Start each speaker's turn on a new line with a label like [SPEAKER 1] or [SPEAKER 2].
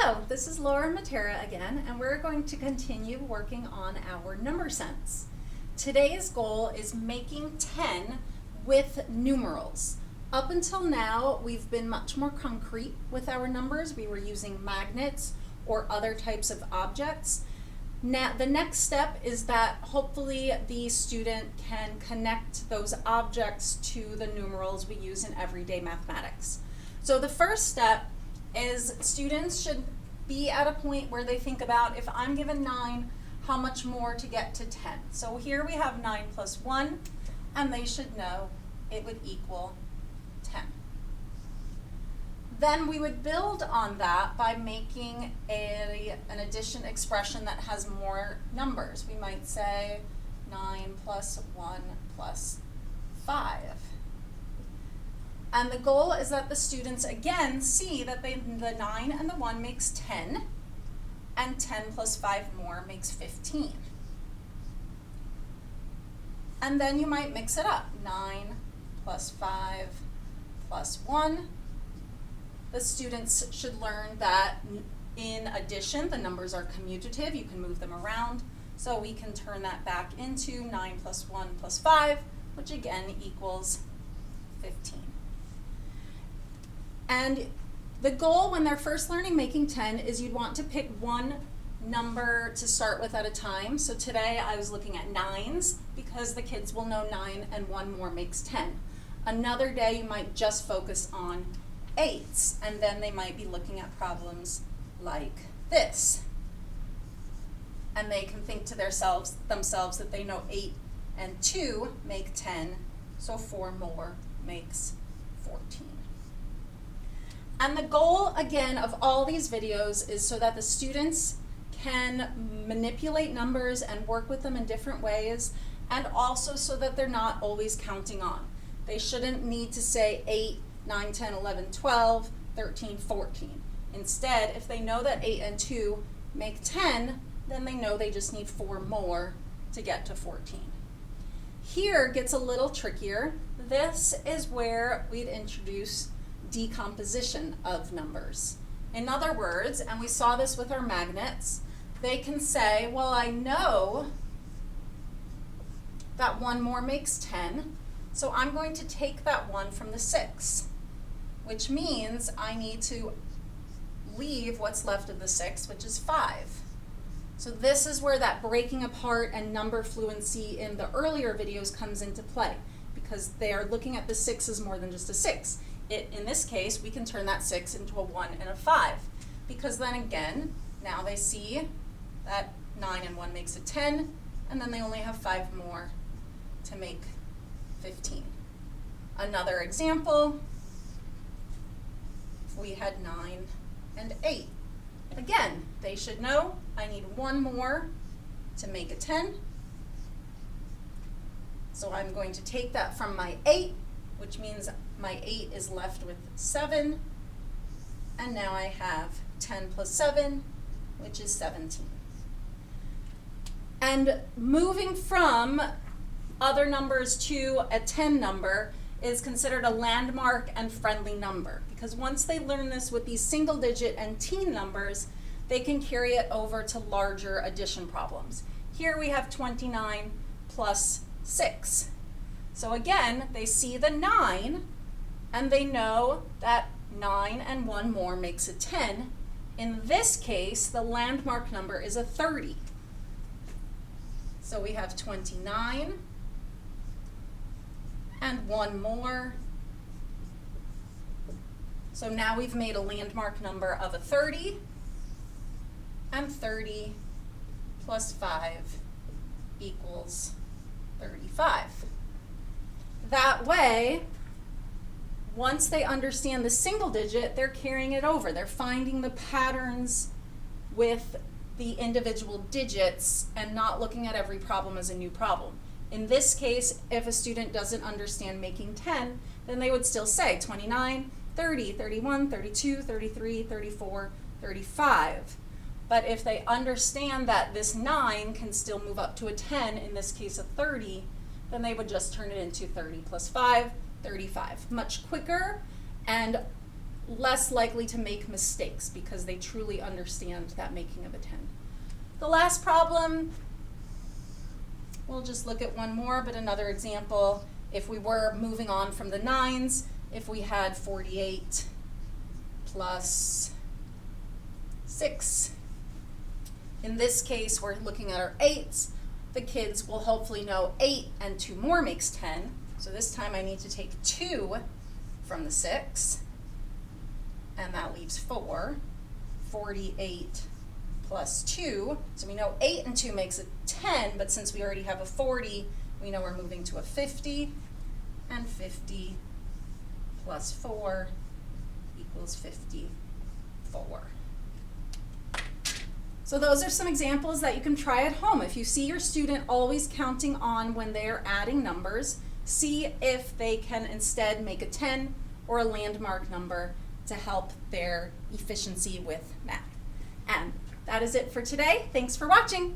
[SPEAKER 1] Hello, this is Laura Matera again, and we're going to continue working on our number sense. Today's goal is making 10 with numerals. Up until now, we've been much more concrete with our numbers. We were using magnets or other types of objects. Now, the next step is that hopefully the student can connect those objects to the numerals we use in everyday mathematics. So the first step is students should be at a point where they think about, if I'm given 9, how much more to get to 10? So here we have 9 plus 1, and they should know it would equal 10. Then we would build on that by making an addition expression that has more numbers. We might say 9 plus 1 plus 5. And the goal is that the students, again, see that the 9 and the 1 makes 10, and 10 plus 5 more makes 15. And then you might mix it up. 9 plus 5 plus 1. The students should learn that in addition, the numbers are commutative. You can move them around. So we can turn that back into 9 plus 1 plus 5, which again equals 15. And the goal when they're first learning making 10 is you'd want to pick one number to start with at a time. So today I was looking at 9s because the kids will know 9 and 1 more makes 10. Another day you might just focus on 8s, and then they might be looking at problems like this. And they can think to themselves that they know 8 and 2 make 10, so 4 more makes 14. And the goal, again, of all these videos is so that the students can manipulate numbers and work with them in different ways, and also so that they're not always counting on. They shouldn't need to say 8, 9, 10, 11, 12, 13, 14. Instead, if they know that 8 and 2 make 10, then they know they just need 4 more to get to 14. Here gets a little trickier. This is where we'd introduce decomposition of numbers. In other words, and we saw this with our magnets, they can say, well, I know that 1 more makes 10, so I'm going to take that 1 from the 6, which means I need to leave what's left of the 6, which is 5. So this is where that breaking apart and number fluency in the earlier videos comes into play, because they are looking at the 6 as more than just a 6. In this case, we can turn that 6 into a 1 and a 5, because then again, now they see that 9 and 1 makes a 10, and then they only have 5 more to make 15. Another example, if we had 9 and 8. Again, they should know I need 1 more to make a 10. So I'm going to take that from my 8, which means my 8 is left with 7, and now I have 10 plus 7, which is 17. And moving from other numbers to a 10 number is considered a landmark and friendly number, because once they learn this with these single digit and teen numbers, they can carry it over to larger addition problems. Here we have 29 plus 6. So again, they see the 9, and they know that 9 and 1 more makes a 10. In this case, the landmark number is a 30. So we have 29 and 1 more. So now we've made a landmark number of a 30, and 30 plus 5 equals 35. That way, once they understand the single digit, they're carrying it over. They're finding the patterns with the individual digits and not looking at every problem as a new problem. In this case, if a student doesn't understand making 10, then they would still say 29, 30, 31, 32, 33, 34, 35. But if they understand that this 9 can still move up to a 10, in this case a 30, then they would just turn it into 30 plus 5, 35. Much quicker and less likely to make mistakes because they truly understand that making of a 10. The last problem, we'll just look at one more, but another example. If we were moving on from the 9s, if we had 48 plus 6. In this case, we're looking at our 8s. The kids will hopefully know 8 and 2 more makes 10. So this time I need to take 2 from the 6, and that leaves 4. 48 plus 2. So we know 8 and 2 makes a 10, but since we already have a 40, we know we're moving to a 50. And 50 plus 4 equals 54. So those are some examples that you can try at home. If you see your student always counting on when they're adding numbers, see if they can instead make a 10 or a landmark number to help their efficiency with math. And that is it for today. Thanks for watching.